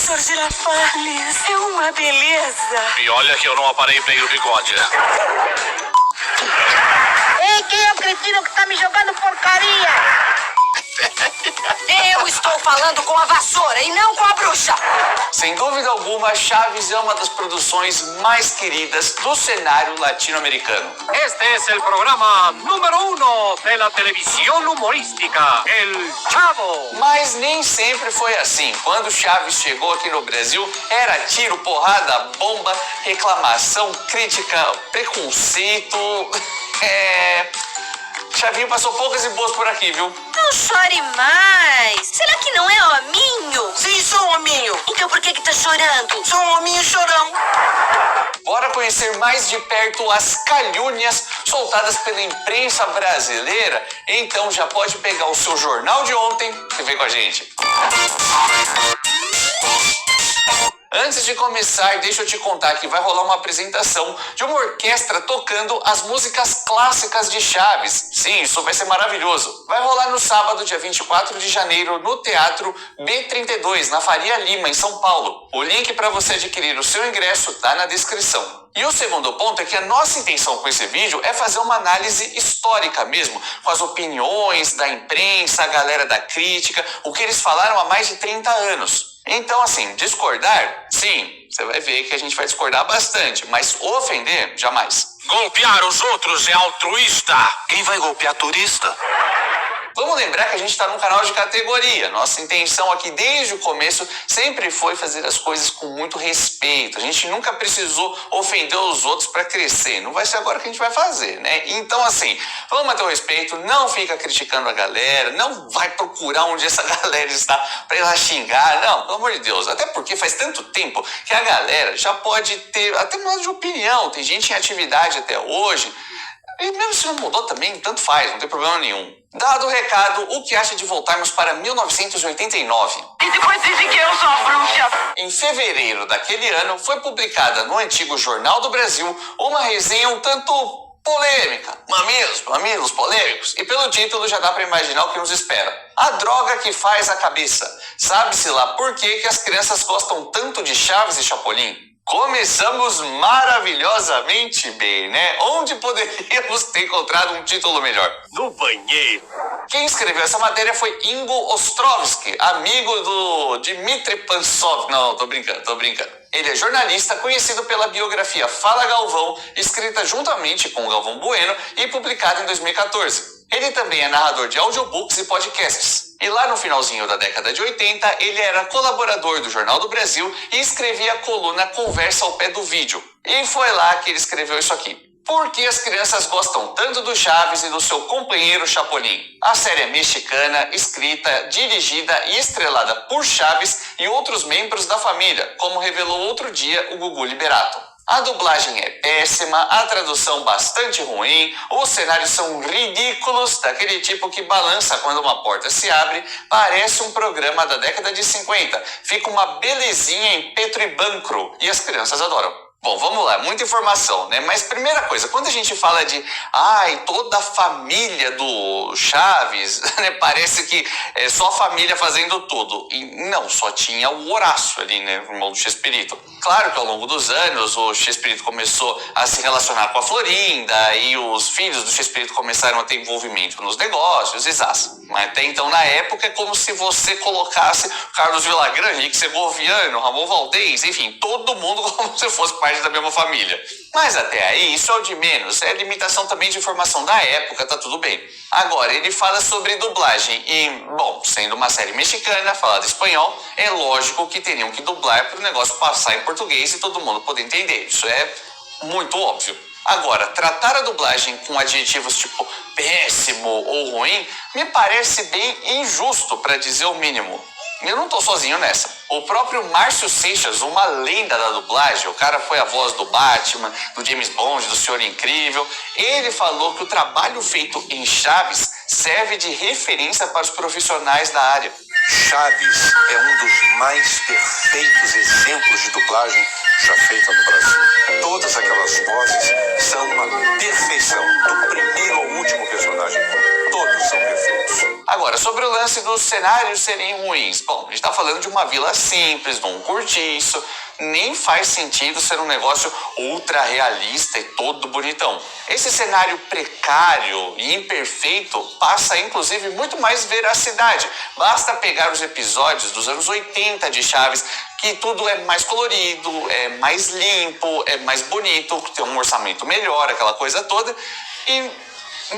Professor Girafales, é uma beleza. E olha que eu não aparei bem o bigode. Ei, quem é o cretino que tá me jogando porcaria? Eu estou falando com a vassoura e não com a bruxa. Sem dúvida alguma, Chaves é uma das produções mais queridas do cenário latino-americano. Este es el programa número 1 de la televisión humorística, El Chavo. Mas nem sempre foi assim. Quando Chaves chegou aqui no Brasil, era tiro, porrada, bomba, reclamação, crítica, preconceito. Chavinho passou poucas e boas por aqui, viu? Não chore mais. Será que não é hominho? Sim, sou um hominho. Então por que tá chorando? Sou um hominho chorão. Bora conhecer mais de perto as calúnias soltadas pela imprensa brasileira? Então já pode pegar o seu jornal de ontem e vem com a gente. Antes de começar, deixa eu te contar que vai rolar uma apresentação de uma orquestra tocando as músicas clássicas de Chaves. Sim, isso vai ser maravilhoso. Vai rolar no sábado, dia 24 de janeiro, no Teatro B32, na Faria Lima, em São Paulo. O link para você adquirir o seu ingresso tá na descrição. E o segundo ponto é que a nossa intenção com esse vídeo é fazer uma análise histórica mesmo, com as opiniões da imprensa, a galera da crítica, o que eles falaram há mais de 30 anos. Então, assim, discordar, sim, você vai ver que a gente vai discordar bastante, mas ofender, jamais. Golpear os outros é altruísta. Quem vai golpear turista? Vamos lembrar que a gente está num canal de categoria. Nossa intenção aqui desde o começo sempre foi fazer as coisas com muito respeito. A gente nunca precisou ofender os outros para crescer. Não vai ser agora que a gente vai fazer, né? Então, assim, vamos manter o respeito, não fica criticando a galera, não vai procurar onde essa galera está para ir lá xingar. Não, pelo amor de Deus. Até porque faz tanto tempo que a galera já pode ter até mudado de opinião. Tem gente em atividade até hoje. E mesmo se não mudou também, tanto faz, não tem problema nenhum. Dado o recado, o que acha de voltarmos para 1989? E depois dizem que eu sou a bruxa. Em fevereiro daquele ano, foi publicada no antigo Jornal do Brasil uma resenha um tanto polêmica. Mamilos polêmicos. E pelo título já dá para imaginar o que nos espera. A droga que faz a cabeça. Sabe-se lá por que as crianças gostam tanto de Chaves e Chapolin? Começamos maravilhosamente bem, né? Onde poderíamos ter encontrado um título melhor? No banheiro. Quem escreveu essa matéria foi Ingo Ostrovsky, amigo do Dmitry Pansov. Não, tô brincando. Ele é jornalista conhecido pela biografia Fala Galvão, escrita juntamente com Galvão Bueno e publicada em 2014. Ele também é narrador de audiobooks e podcasts. E lá no finalzinho da década de 80, ele era colaborador do Jornal do Brasil e escrevia a coluna Conversa ao Pé do Vídeo. E foi lá que ele escreveu isso aqui. Por que as crianças gostam tanto do Chaves e do seu companheiro Chapolin? A série é mexicana, escrita, dirigida e estrelada por Chaves e outros membros da família, como revelou outro dia o Gugu Liberato. A dublagem é péssima, a tradução bastante ruim, os cenários são ridículos, daquele tipo que balança quando uma porta se abre, parece um programa da década de 50, fica uma belezinha em preto e branco e as crianças adoram. Bom, vamos lá, muita informação, né? Mas primeira coisa, quando a gente fala de toda a família do Chaves, né? Parece que é só a família fazendo tudo. E não, só tinha o Horácio ali, né? O irmão do Chespirito. Claro que ao longo dos anos o Chespirito começou a se relacionar com a Florinda e os filhos do Chespirito começaram a ter envolvimento nos negócios, exato. Mas até então, na época, é como se você colocasse Carlos Villagrán, Henrique Segoviano, Ramon Valdez, enfim, todo mundo como se fosse parte da mesma família. Mas até aí, isso é o de menos. É limitação também de informação da época, tá tudo bem. Agora, ele fala sobre dublagem e, bom, sendo uma série mexicana, falada em espanhol, é lógico que teriam que dublar para o negócio passar em português e todo mundo poder entender. Isso é muito óbvio. Agora, tratar a dublagem com adjetivos tipo péssimo ou ruim me parece bem injusto, para dizer o mínimo. Eu não tô sozinho nessa. O próprio Márcio Seixas, uma lenda da dublagem, o cara foi a voz do Batman, do James Bond, do Senhor Incrível, ele falou que o trabalho feito em Chaves serve de referência para os profissionais da área. Chaves é um dos mais perfeitos exemplos de dublagem já feita no Brasil. Todas aquelas vozes são uma perfeição, do primeiro ao último personagem. Todos são perfeitos. Agora, sobre o lance dos cenários serem ruins. Bom, a gente tá falando de uma vila simples, de um cortiço. Nem faz sentido ser um negócio ultra realista e todo bonitão. Esse cenário precário e imperfeito passa, inclusive, muito mais veracidade. Basta pegar os episódios dos anos 80 de Chaves, que tudo é mais colorido, é mais limpo, é mais bonito, tem um orçamento melhor, aquela coisa toda, e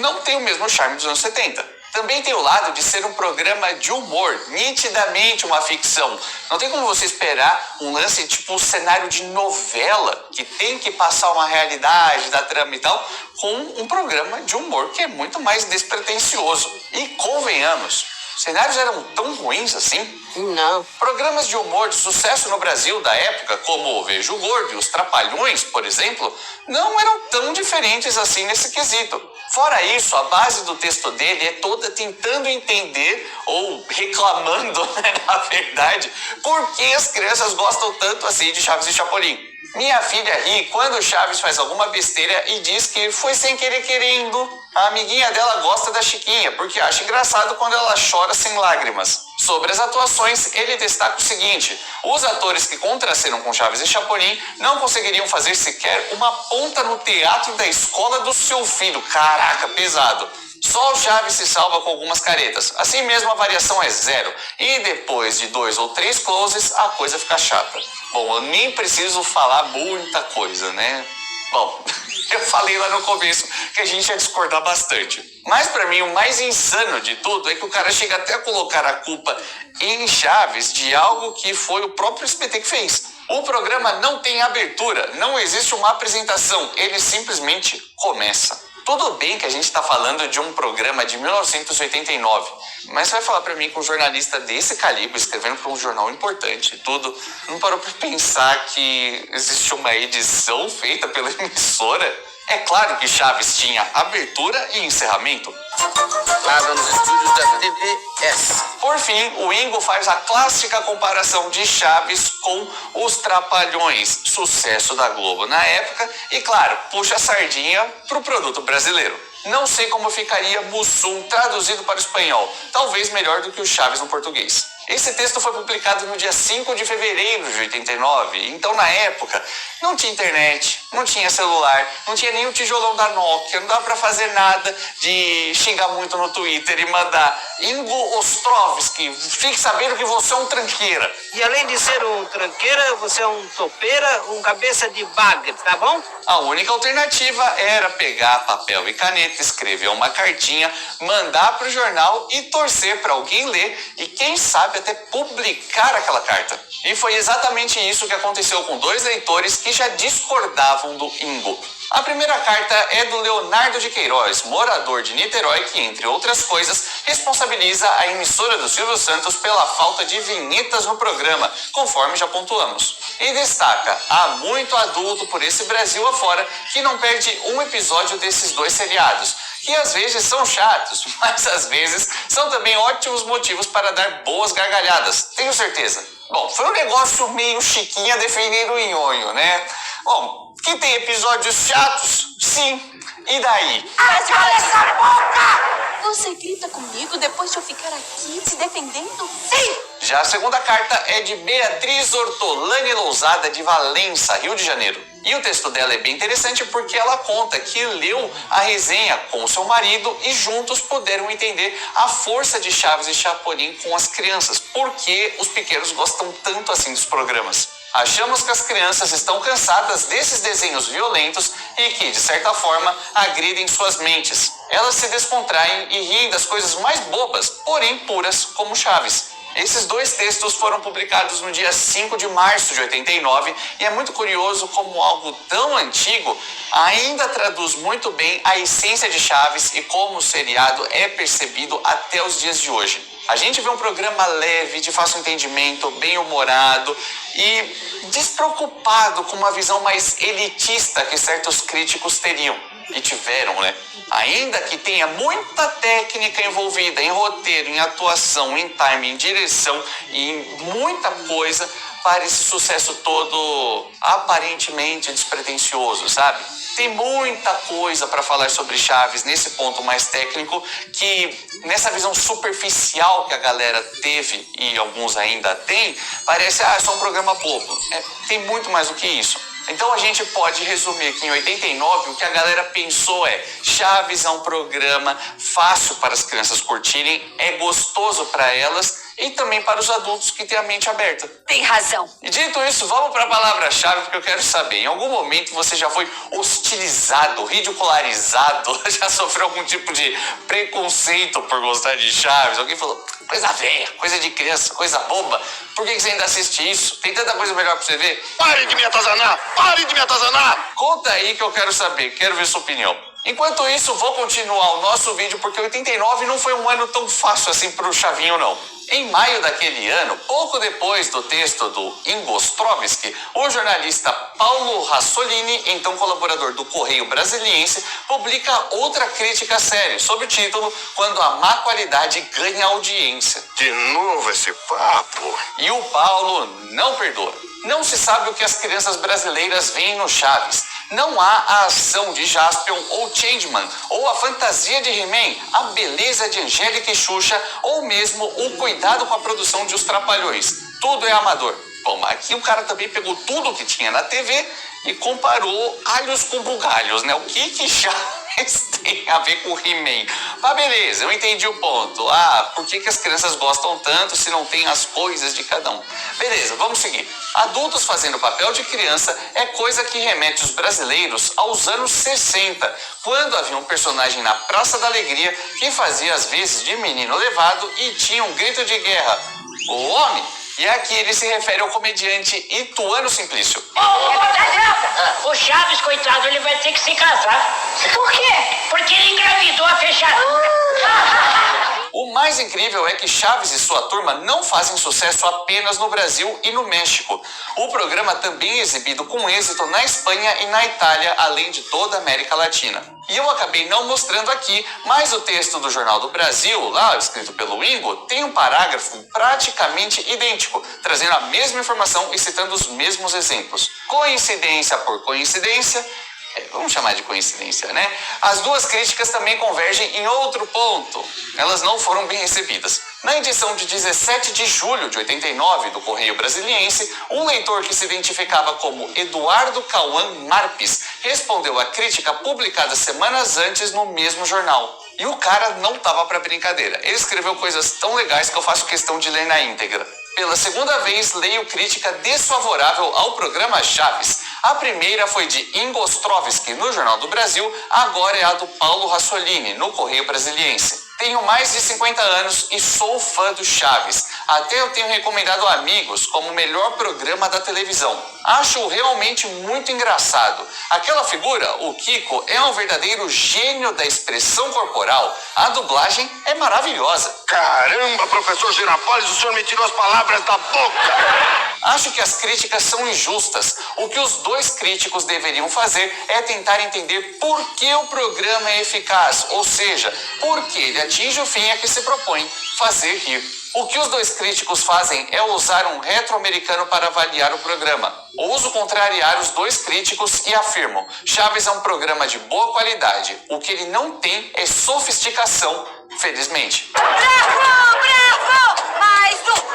não tem o mesmo charme dos anos 70. Também tem o lado de ser um programa de humor, nitidamente uma ficção. Não tem como você esperar um lance tipo um cenário de novela, que tem que passar uma realidade da trama e tal, com um programa de humor que é muito mais despretensioso. E convenhamos, cenários eram tão ruins assim? Não. Programas de humor de sucesso no Brasil da época, como o Vejo Gordo e os Trapalhões, por exemplo, não eram tão diferentes assim nesse quesito. Fora isso, a base do texto dele é toda tentando entender, ou reclamando, né, na verdade, por que as crianças gostam tanto assim de Chaves e Chapolin. Minha filha ri quando o Chaves faz alguma besteira e diz que foi sem querer querendo. A amiguinha dela gosta da Chiquinha, porque acha engraçado quando ela chora sem lágrimas. Sobre as atuações, ele destaca o seguinte: os atores que contracenam com Chaves e Chapolin não conseguiriam fazer sequer uma ponta no teatro da escola do seu filho. Caraca, pesado. Só o Chaves se salva com algumas caretas. Assim mesmo a variação é 0. E depois de 2 ou 3 closes, a coisa fica chata. Bom, eu nem preciso falar muita coisa, né? Bom, eu falei lá no começo que a gente ia discordar bastante. Mas pra mim o mais insano de tudo é que o cara chega até a colocar a culpa em Chaves de algo que foi o próprio SBT que fez. O programa não tem abertura, não existe uma apresentação, ele simplesmente começa. Tudo bem que a gente está falando de um programa de 1989, mas você vai falar para mim que um jornalista desse calibre, escrevendo para um jornal importante e tudo, não parou para pensar que existe uma edição feita pela emissora? É claro que Chaves tinha abertura e encerramento. Lá nos estúdios da TVS. Por fim, o Ingo faz a clássica comparação de Chaves com os Trapalhões, sucesso da Globo na época, e claro, puxa a sardinha pro produto brasileiro. Não sei como ficaria Mussum traduzido para o espanhol, talvez melhor do que o Chaves no português. Esse texto foi publicado no dia 5 de fevereiro de 89, então na época não tinha internet, não tinha celular, não tinha nem o tijolão da Nokia, não dava pra fazer nada de xingar muito no Twitter e mandar Ingo Ostrovsky, fique sabendo que você é um tranqueira. E além de ser um tranqueira, você é um topeira, um cabeça de bagre, tá bom? A única alternativa era pegar papel e caneta, escrever uma cartinha, mandar pro jornal e torcer para alguém ler e quem sabe até publicar aquela carta. E foi exatamente isso que aconteceu com 2 leitores que já discordavam do Ingo. A primeira carta é do Leonardo de Queiroz, morador de Niterói, que, entre outras coisas, responsabiliza a emissora do Silvio Santos pela falta de vinhetas no programa, conforme já pontuamos. E destaca: há muito adulto por esse Brasil afora que não perde um episódio desses 2 seriados, que às vezes são chatos, mas às vezes são também ótimos motivos para dar boas gargalhadas, tenho certeza. Bom, foi um negócio meio Chiquinha defendendo o Nhonho, né? Bom, que tem episódios chatos? Sim. E daí? Mas cala essa boca! Você grita comigo depois de eu ficar aqui se defendendo? Sim! Já a segunda carta é de Beatriz Ortolani Lousada, de Valença, Rio de Janeiro. E o texto dela é bem interessante porque ela conta que leu a resenha com seu marido e juntos puderam entender a força de Chaves e Chapolin com as crianças. Por que os pequenos gostam tanto assim dos programas? Achamos que as crianças estão cansadas desses desenhos violentos e que, de certa forma, agridem suas mentes. Elas se descontraem e riem das coisas mais bobas, porém puras, como Chaves. Esses 2 textos foram publicados no dia 5 de março de 89 e é muito curioso como algo tão antigo ainda traduz muito bem a essência de Chaves e como o seriado é percebido até os dias de hoje. A gente vê um programa leve, de fácil entendimento, bem-humorado e despreocupado com uma visão mais elitista que certos críticos teriam. e tiveram, né? Ainda que tenha muita técnica envolvida em roteiro, em atuação, em timing, em direção e em muita coisa para esse sucesso todo aparentemente despretensioso, sabe? Tem muita coisa para falar sobre Chaves nesse ponto mais técnico, que nessa visão superficial que a galera teve e alguns ainda têm, parece é só um programa bobo. Tem muito mais do que isso. Então a gente pode resumir que em 89 o que a galera pensou é: Chaves é um programa fácil para as crianças curtirem, é gostoso para elas e também para os adultos que têm a mente aberta. Tem razão. E dito isso, vamos para a palavra-chave, porque eu quero saber, em algum momento você já foi hostilizado, ridicularizado, já sofreu algum tipo de preconceito por gostar de Chaves? Alguém falou, coisa velha, coisa de criança, coisa boba, por que você ainda assiste isso? Tem tanta coisa melhor para você ver? Pare de me atazanar! Pare de me atazanar! Conta aí que eu quero saber, quero ver sua opinião. Enquanto isso, vou continuar o nosso vídeo, porque 89 não foi um ano tão fácil assim pro Chavinho, não. Em maio daquele ano, pouco depois do texto do Ingo Ostrovsky, o jornalista Paulo Rassolini, então colaborador do Correio Brasiliense, publica outra crítica séria sob o título Quando a Má Qualidade Ganha Audiência. De novo esse papo. E o Paulo não perdoa. Não se sabe o que as crianças brasileiras veem no Chaves. Não há a ação de Jaspion ou Changeman, ou a fantasia de He-Man, a beleza de Angélica e Xuxa, ou mesmo o cuidado com a produção de Os Trapalhões. Tudo é amador. Bom, aqui o cara também pegou tudo que tinha na TV e comparou alhos com bugalhos, né? O que Chaves tem a ver com He-Man? Mas beleza, eu entendi o ponto. Por que as crianças gostam tanto se não tem as coisas de cada um? Beleza, vamos seguir. Adultos fazendo papel de criança é coisa que remete os brasileiros aos anos 60, quando havia um personagem na Praça da Alegria que fazia às vezes de menino levado e tinha um grito de guerra: o homem! E aqui ele se refere ao comediante Ituano Simplício. O Chaves, coitado, ele vai ter que se casar. Por quê? Porque ele engravidou a fechada. O mais incrível é que Chaves e sua turma não fazem sucesso apenas no Brasil e no México. O programa também é exibido com êxito na Espanha e na Itália, além de toda a América Latina. E eu acabei não mostrando aqui, mas o texto do Jornal do Brasil, lá escrito pelo Ingo, tem um parágrafo praticamente idêntico, trazendo a mesma informação e citando os mesmos exemplos. Coincidência por coincidência, vamos chamar de coincidência, né? As duas críticas também convergem em outro ponto. Elas não foram bem recebidas. Na edição de 17 de julho de 89 do Correio Brasiliense, um leitor que se identificava como Eduardo Cauã Marpes respondeu à crítica publicada semanas antes no mesmo jornal. E o cara não tava pra brincadeira. Ele escreveu coisas tão legais que eu faço questão de ler na íntegra. Pela segunda vez, leio crítica desfavorável ao programa Chaves. A primeira foi de Ingo Ostrovsky no Jornal do Brasil, agora é a do Paulo Rassolini no Correio Brasiliense. Tenho mais de 50 anos e sou fã do Chaves. Até eu tenho recomendado a amigos como o melhor programa da televisão. Acho realmente muito engraçado. Aquela figura, o Kiko, é um verdadeiro gênio da expressão corporal. A dublagem é maravilhosa. Caramba, professor Girafales, o senhor me tirou as palavras da boca. Acho que as críticas são injustas. O que os dois críticos deveriam fazer é tentar entender por que o programa é eficaz, ou seja, por que ele atinge o fim a que se propõe, fazer rir. O que os dois críticos fazem é usar um retro-americano para avaliar o programa. Ouso contrariar os dois críticos e afirmo: Chaves é um programa de boa qualidade. O que ele não tem é sofisticação, felizmente. Bravo! Bravo! Mais um!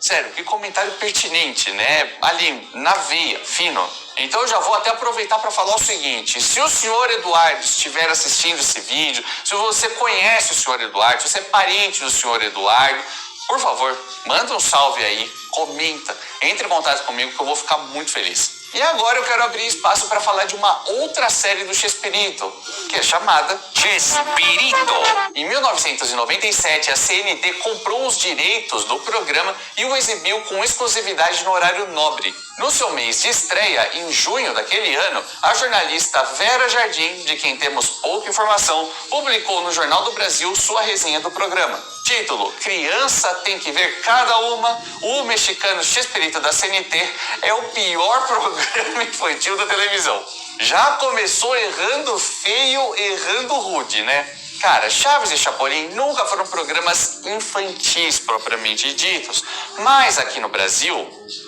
Sério, que comentário pertinente, né? Ali, na veia, fino. Então eu já vou até aproveitar para falar o seguinte: se o senhor Eduardo estiver assistindo esse vídeo, se você conhece o senhor Eduardo, se você é parente do senhor Eduardo, por favor, manda um salve aí, comenta, entre em contato comigo que eu vou ficar muito feliz. E agora eu quero abrir espaço para falar de uma outra série do Chespirito, que é chamada Chespirito. Em 1997, a CNT comprou os direitos do programa e o exibiu com exclusividade no horário nobre. No seu mês de estreia, em junho daquele ano, a jornalista Vera Jardim, de quem temos pouca informação, publicou no Jornal do Brasil sua resenha do programa. Título: Criança tem que ver cada uma. O mexicano Chespirito da CNT é o pior programa infantil da televisão. Já começou errando feio, errando rude, né? Cara, Chaves e Chapolin nunca foram programas infantis propriamente ditos, mas aqui no Brasil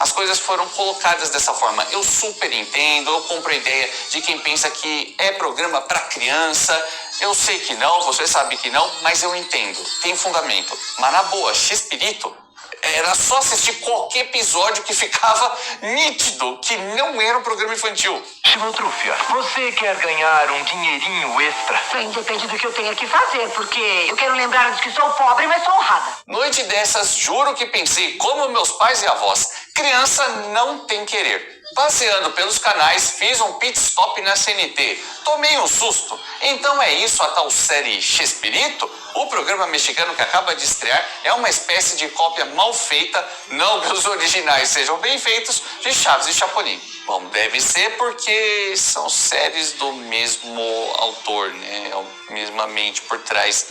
as coisas foram colocadas dessa forma. Eu super entendo, eu compro a ideia de quem pensa que é programa para criança. Eu sei que não, você sabe que não, mas eu entendo, tem fundamento. Mas na boa, Chespirito, era só assistir qualquer episódio que ficava nítido que não era um programa infantil. Chimotrufia, você quer ganhar um dinheirinho extra? Bem, depende do que eu tenha que fazer, porque eu quero lembrar de que sou pobre, mas sou honrada. Noite dessas, juro que pensei como meus pais e avós. Criança não tem querer. Passeando pelos canais, fiz um pit stop na CNT. Tomei um susto. Então é isso a tal série Chespirito? O programa mexicano que acaba de estrear é uma espécie de cópia mal feita, não que os originais sejam bem feitos, de Chaves e Chapolin. Bom, deve ser porque são séries do mesmo autor, né? A mesma mente por trás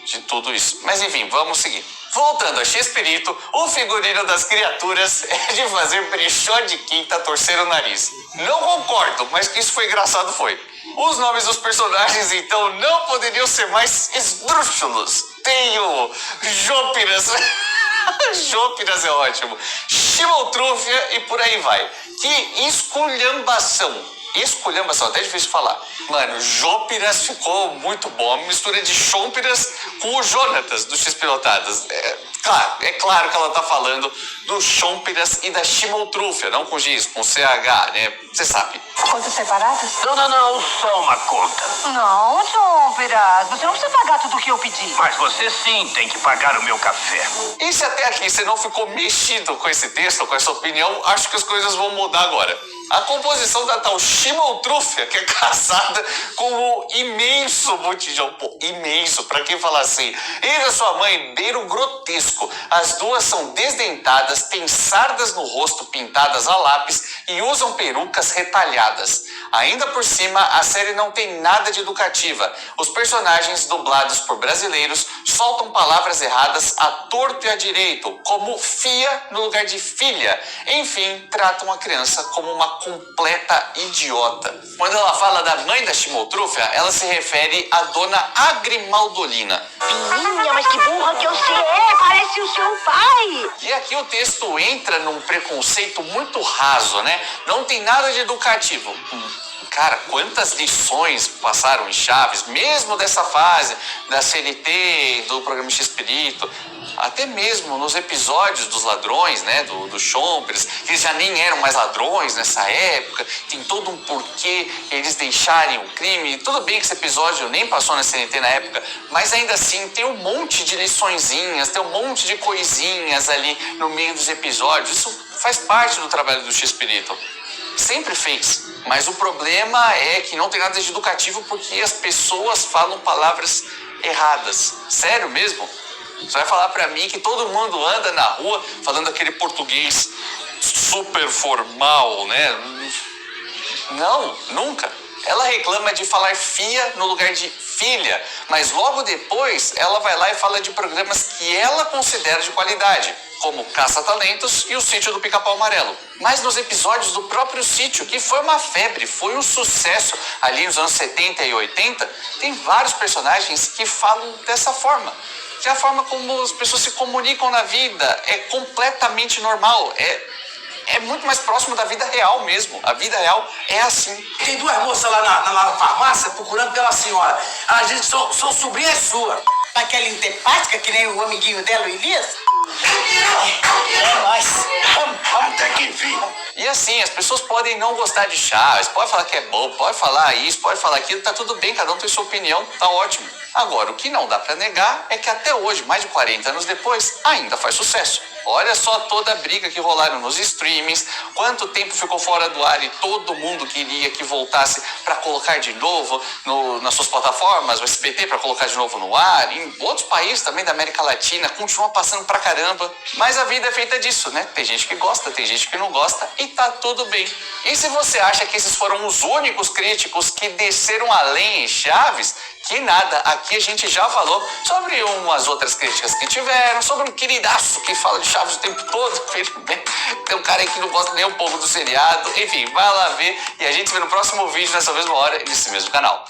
de tudo isso. Mas enfim, vamos seguir. Voltando a Chespirito, o figurino das criaturas é de fazer brechó de quinta torcer o nariz. Não concordo, mas que isso foi engraçado foi. Os nomes dos personagens, então, não poderiam ser mais esdrúxulos. Tem o Jópiras... Jópiras é ótimo. Chimotrufia e por aí vai. Que esculhambação. Esculhambação, até difícil falar. Mano, Jópiras ficou muito bom. Uma mistura de Chompiras com o Jonatas do X-Pilotadas. É claro que ela tá falando do Chompiras e da Chimotrufia, não com X, com CH, né? Você sabe. Contas separadas? Não, só uma conta. Não, Chompiras, você não precisa pagar tudo o que eu pedi. Mas você sim tem que pagar o meu café. E se até aqui você não ficou mexido com esse texto, com essa opinião, acho que as coisas vão mudar agora. A composição da tal Chimotrufia, que é casada com o imenso botijão, pô, imenso, pra quem falar assim, e da sua mãe beira o grotesco. As duas são desdentadas, têm sardas no rosto pintadas a lápis e usam perucas retalhadas. Ainda por cima, a série não tem nada de educativa. Os personagens, dublados por brasileiros, soltam palavras erradas à torto e à direito, como fia no lugar de filha. Enfim, tratam a criança como uma completa idiota. Quando ela fala da mãe da Chimotrufia, ela se refere à dona Agrimaldolina. Menina, mas que burra que você é, parece o seu pai. E aqui o texto entra num preconceito muito raso, né? Não tem nada de educativo. Cara, quantas lições passaram em Chaves, mesmo dessa fase da CNT, do programa Chespirito, até mesmo nos episódios dos ladrões, né, do Chompiras, que eles já nem eram mais ladrões nessa época, tem todo um porquê eles deixarem o crime. Tudo bem que esse episódio nem passou na CNT na época, mas ainda assim tem um monte de liçõezinhas, tem um monte de coisinhas ali no meio dos episódios. Isso faz parte do trabalho do Chespirito. Sempre fez. Mas o problema é que não tem nada de educativo porque as pessoas falam palavras erradas. Sério mesmo? Você vai falar pra mim que todo mundo anda na rua falando aquele português super formal, né? Não, nunca. Ela reclama de falar fia no lugar de filha, mas logo depois ela vai lá e fala de programas que ela considera de qualidade, como Caça-Talentos e o Sítio do Pica-Pau Amarelo. Mas nos episódios do próprio Sítio, que foi uma febre, foi um sucesso ali nos anos 70 e 80, tem vários personagens que falam dessa forma. Que é a forma como as pessoas se comunicam na vida é completamente normal, é muito mais próximo da vida real mesmo. A vida real é assim. Tem duas moças lá na farmácia procurando pela senhora. Elas dizem que são sobrinhas suas. Aquela antepática que nem o amiguinho dela, o Elias? É nóis. Vamos até que enfim. E assim, as pessoas podem não gostar de Chaves, pode falar que é bom, pode falar isso, pode falar aquilo, tá tudo bem, cada um tem sua opinião, tá ótimo. Agora, o que não dá pra negar é que até hoje, mais de 40 anos depois, ainda faz sucesso. Olha só toda a briga que rolaram nos streamings, quanto tempo ficou fora do ar e todo mundo queria que voltasse para colocar de novo nas suas plataformas, o SBT para colocar de novo no ar. Em outros países também da América Latina continua passando pra caramba. Mas a vida é feita disso, né? Tem gente que gosta, tem gente que não gosta e tá tudo bem. E se você acha que esses foram os únicos críticos que desceram além em Chaves, que nada, aqui a gente já falou sobre umas outras críticas que tiveram, sobre um queridaço que fala de Chaves o tempo todo, tem um cara aí que não gosta nem um pouco do seriado, enfim, vai lá ver e a gente se vê no próximo vídeo nessa mesma hora e nesse mesmo canal.